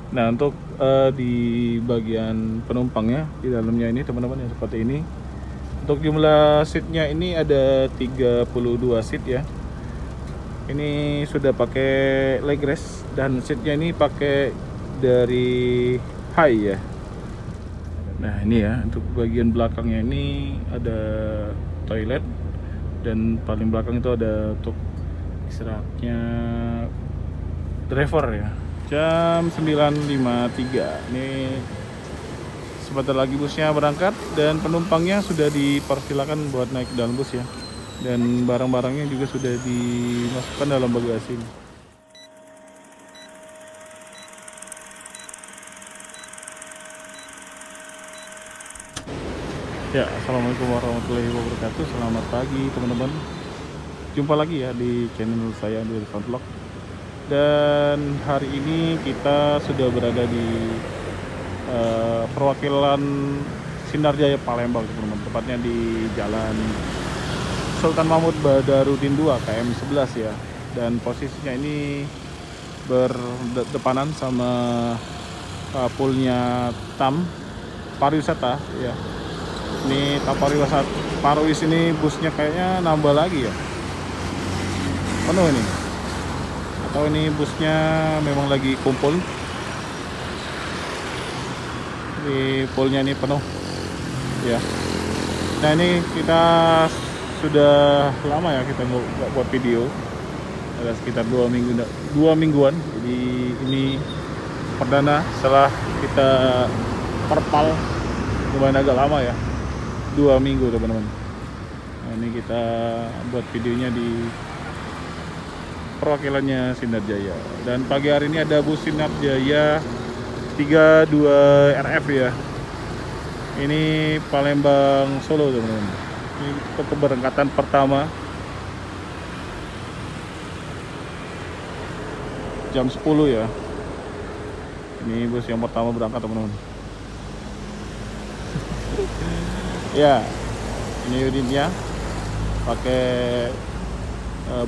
Nah, untuk di bagian penumpangnya di dalamnya ini teman-teman yang seperti ini. Untuk jumlah seatnya ini ada 32 seat ya. Ini sudah pakai leg rest dan seatnya ini pakai dari high ya. Nah ini ya, untuk bagian belakangnya ini ada toilet dan paling belakang itu ada untuk istirahatnya driver ya. Jam 9.53 ini sebentar lagi busnya berangkat dan penumpangnya sudah dipersilakan buat naik ke dalam bus ya. Dan barang-barangnya juga sudah dimasukkan dalam bagasi. Ya, assalamualaikum warahmatullahi wabarakatuh. Selamat pagi teman-teman. Jumpa lagi ya di channel saya di Irfan Vlog. Dan hari ini kita sudah berada di perwakilan Sinarjaya Palembang teman-teman. Tepatnya di Jalan Sultan Mahmud Badarudin 2 KM 11 ya. Dan posisinya ini berdepanan sama poolnya TAM pariwisata ya. Ini TAM pariwisata Parwis ini busnya kayaknya nambah lagi ya, penuh ini, atau ini busnya memang lagi kumpul di poolnya ini penuh ya. Nah ini kita sudah lama ya kita nggak buat video, ada sekitar 2 mingguan. Jadi ini perdana setelah kita perpal lumayan agak lama ya, 2 minggu teman-teman. Nah, ini kita buat videonya di perwakilannya Sinarjaya. Dan pagi hari ini ada bus Sinarjaya 32 RF ya. Ini Palembang Solo teman-teman. Ini keberangkatan pertama jam 10 ya. Ini bus yang pertama berangkat teman-teman. Ya, ini unitnya pakai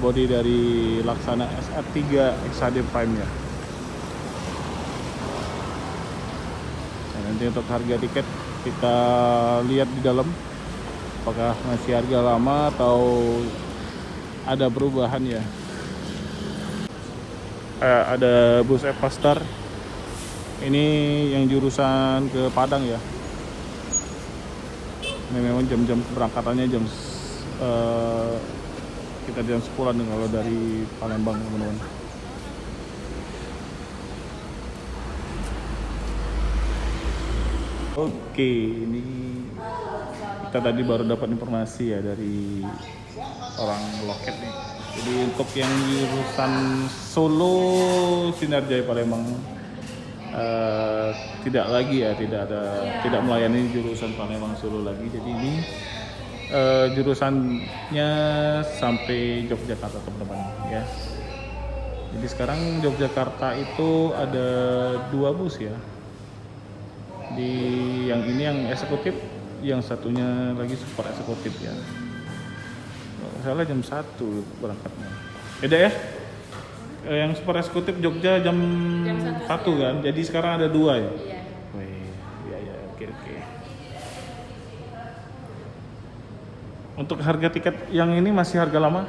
body dari Laksana SR3 XHD Prime ya. Nah, nanti untuk harga tiket kita lihat di dalam apakah masih harga lama atau ada perubahan ya. Ada bus Evastar ini yang jurusan ke Padang ya. Ini memang jam-jam keberangkatannya jam kita jam 10-an kalau dari Palembang teman-teman. Oke, ini kita tadi baru dapat informasi ya dari orang loket nih. Jadi untuk yang jurusan Solo Sinarjaya Palembang tidak lagi ya, tidak melayani jurusan Palembang Solo lagi. Jadi ini jurusannya sampai Yogyakarta teman-teman ya. Jadi sekarang Yogyakarta itu ada 2 bus ya. Di yang ini yang eksekutif, yang satunya lagi super eksekutif ya. Salah jam 1 berangkatnya. Beda ya? Yang super eksekutif Jogja jam 1 kan. Jadi sekarang ada 2 ya. Iya. Wih, ya, oke. Untuk harga tiket yang ini masih harga lama?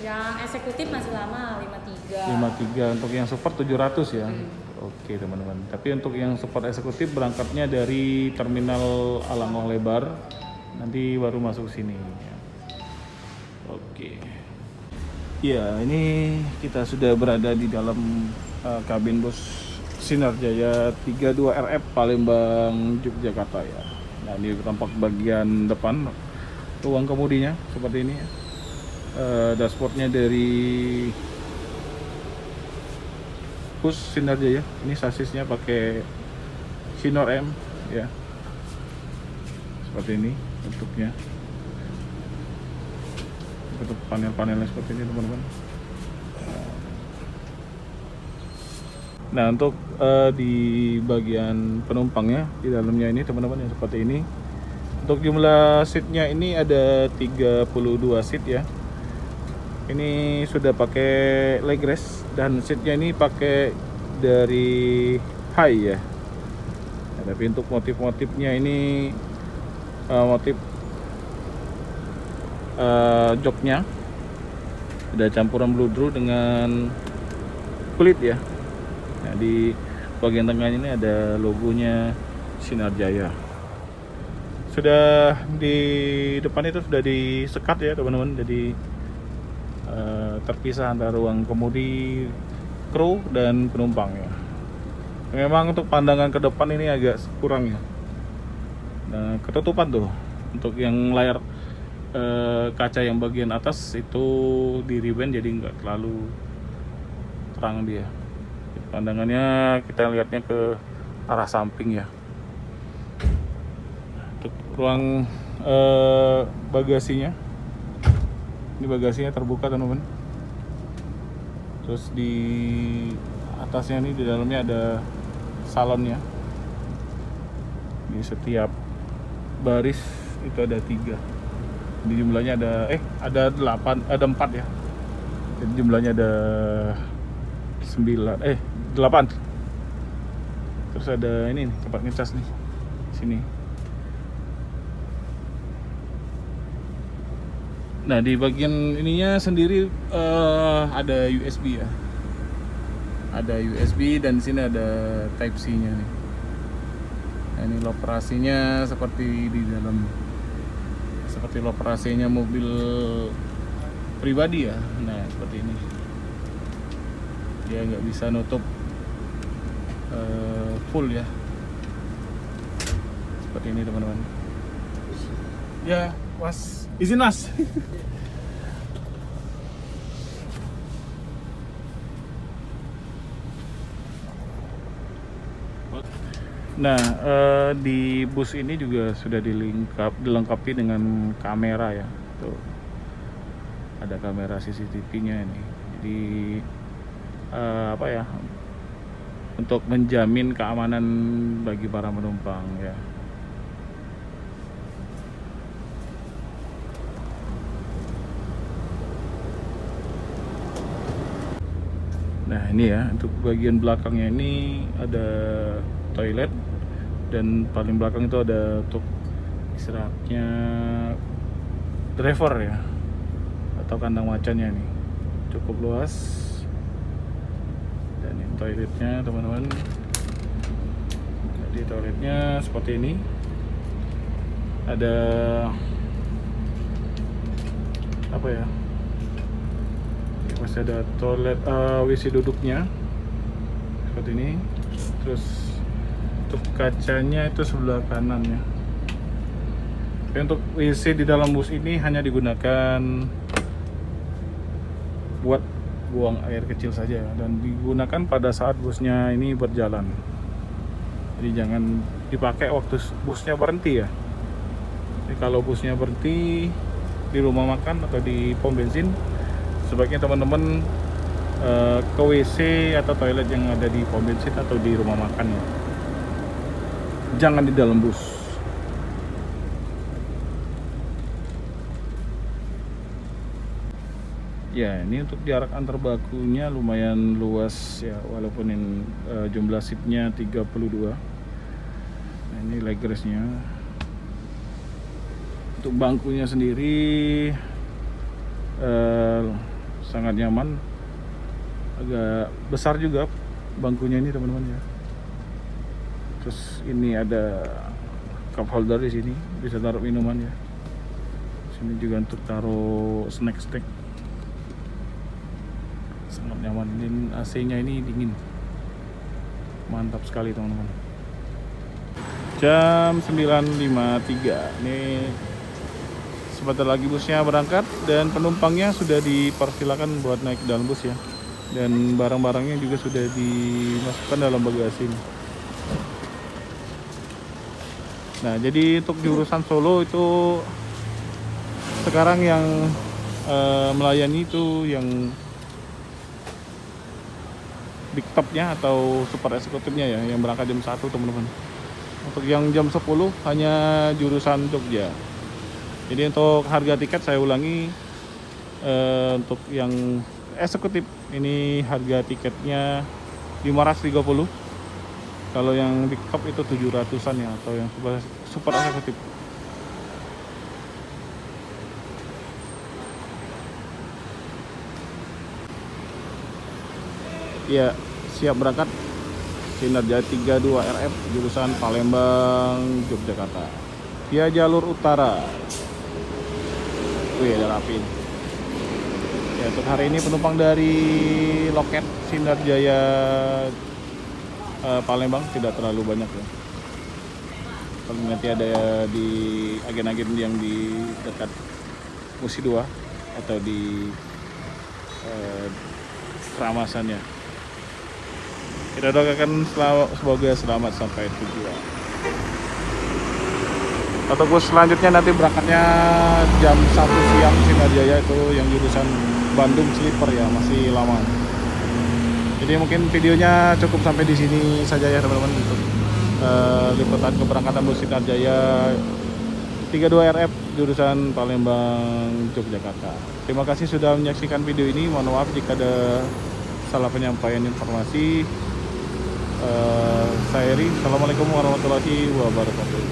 Yang eksekutif masih lama 53. 53, untuk yang super 700 ya. Oke teman-teman. Tapi untuk yang super eksekutif berangkatnya dari terminal Alangong Lebar, nanti baru masuk sini. Oke. Ya, ini kita sudah berada di dalam kabin bus Sinarjaya 32 RF Palembang Yogyakarta ya. Nah, ini tampak bagian depan ruang kemudinya seperti ini ya. Dashboardnya dari bus Sinarjaya. Ini sasisnya pakai Sinor M ya. Seperti ini bentuknya. Bentuk panel-panelnya seperti ini teman-teman. Nah, untuk di bagian penumpangnya di dalamnya ini teman-teman yang seperti ini. Untuk jumlah seatnya ini ada 32 seat ya. Ini sudah pakai leg rest dan seatnya ini pakai dari high ya. Nah, tapi untuk motif-motifnya ini motif joknya ada campuran bludru dengan kulit ya. Nah, di bagian tengah ini ada logonya Sinar Jaya. Sudah di depan itu sudah disekat ya teman-teman, jadi terpisah antara ruang kemudi, kru dan penumpang ya. Memang untuk pandangan ke depan ini agak kurang ya. Nah, ketutupan tuh untuk yang layar kaca yang bagian atas itu di ribbon, jadi nggak terlalu terang dia. Pandangannya kita lihatnya ke arah samping ya. Untuk ruang bagasinya, ini bagasinya terbuka teman-teman. Terus di atasnya ini di dalamnya ada salonnya. Di setiap baris itu ada 3. Di jumlahnya ada 8, ada 4 ya. Jadi jumlahnya ada 8. Terus ada ini nih, tempat ngecas nih. Sini. Nah, di bagian ininya sendiri ada USB ya. Ada USB dan di sini ada Type C-nya nih. Nah, ini operasinya seperti di dalam, seperti operasinya mobil pribadi ya. Nah, seperti ini. Dia nggak bisa nutup full ya. Seperti ini teman-teman. Ya, was izin mas. Nah, di bus ini juga sudah dilengkapi dengan kamera ya. Tuh, ada kamera CCTV-nya ini. Jadi apa ya? Untuk menjamin keamanan bagi para penumpang ya. Nah, ini ya, untuk bagian belakangnya ini ada toilet, dan paling belakang itu ada untuk istirahatnya driver ya, atau kandang macannya nih. Cukup luas. Dan ini toiletnya teman-teman. Jadi toiletnya seperti ini. Ada apa ya? Masih ada toilet WC duduknya seperti ini. Terus untuk kacanya itu sebelah kanan ya. Tapi untuk WC di dalam bus ini hanya digunakan buat buang air kecil saja, dan digunakan pada saat busnya ini berjalan. Jadi jangan dipakai waktu busnya berhenti ya. Jadi kalau busnya berhenti di rumah makan atau di pom bensin, sebaiknya teman-teman ke WC atau toilet yang ada di pom bensin atau di rumah makan ya. Jangan di dalam bus. Ya, ini untuk jarak antar bakunya lumayan luas ya, walaupun ini jumlah seatnya 32. Nah, ini legressnya. Untuk bangkunya sendiri sangat nyaman, agak besar juga bangkunya ini teman-teman ya. Terus ini ada cup holder di sini, bisa taruh minuman ya. Sini juga untuk taruh snack. Sangat nyaman. Ini AC-nya ini dingin, mantap sekali teman-teman. Jam 9.53 ini sebentar lagi busnya berangkat, dan penumpangnya sudah dipersilakan buat naik ke dalam bus ya, dan barang-barangnya juga sudah dimasukkan dalam bagasi. Nah, jadi untuk jurusan Solo itu sekarang yang melayani itu yang big topnya atau super eksekutifnya ya, yang berangkat jam 1 teman-teman. Untuk yang jam 10 hanya jurusan Jogja. Jadi untuk harga tiket saya ulangi, untuk yang eksekutif ini harga tiketnya 530. Kalau yang big top itu 700-an ya, atau yang super eksekutif. Ya, siap berangkat. Sinar Jaya 32 RF jurusan Palembang, Yogyakarta. Via jalur utara. Wih, ada rapi. Ya, untuk hari ini penumpang dari loket Sinar Jaya Palembang tidak terlalu banyak ya. Kalau nanti ada di agen-agen yang di dekat Musi 2 atau di Keramasan ya. Kita doakan semoga selamat sampai tujuan. Autobus selanjutnya nanti berangkatnya jam 1 siang Sinar Jaya, itu yang jurusan Bandung Sleeper ya, masih lama. Jadi mungkin videonya cukup sampai di sini saja ya teman-teman, untuk liputan keberangkatan bus Sinar Jaya 32 RF jurusan Palembang, Yogyakarta. Terima kasih sudah menyaksikan video ini. Mohon maaf jika ada salah penyampaian informasi. Saya Eri. Assalamualaikum warahmatullahi wabarakatuh.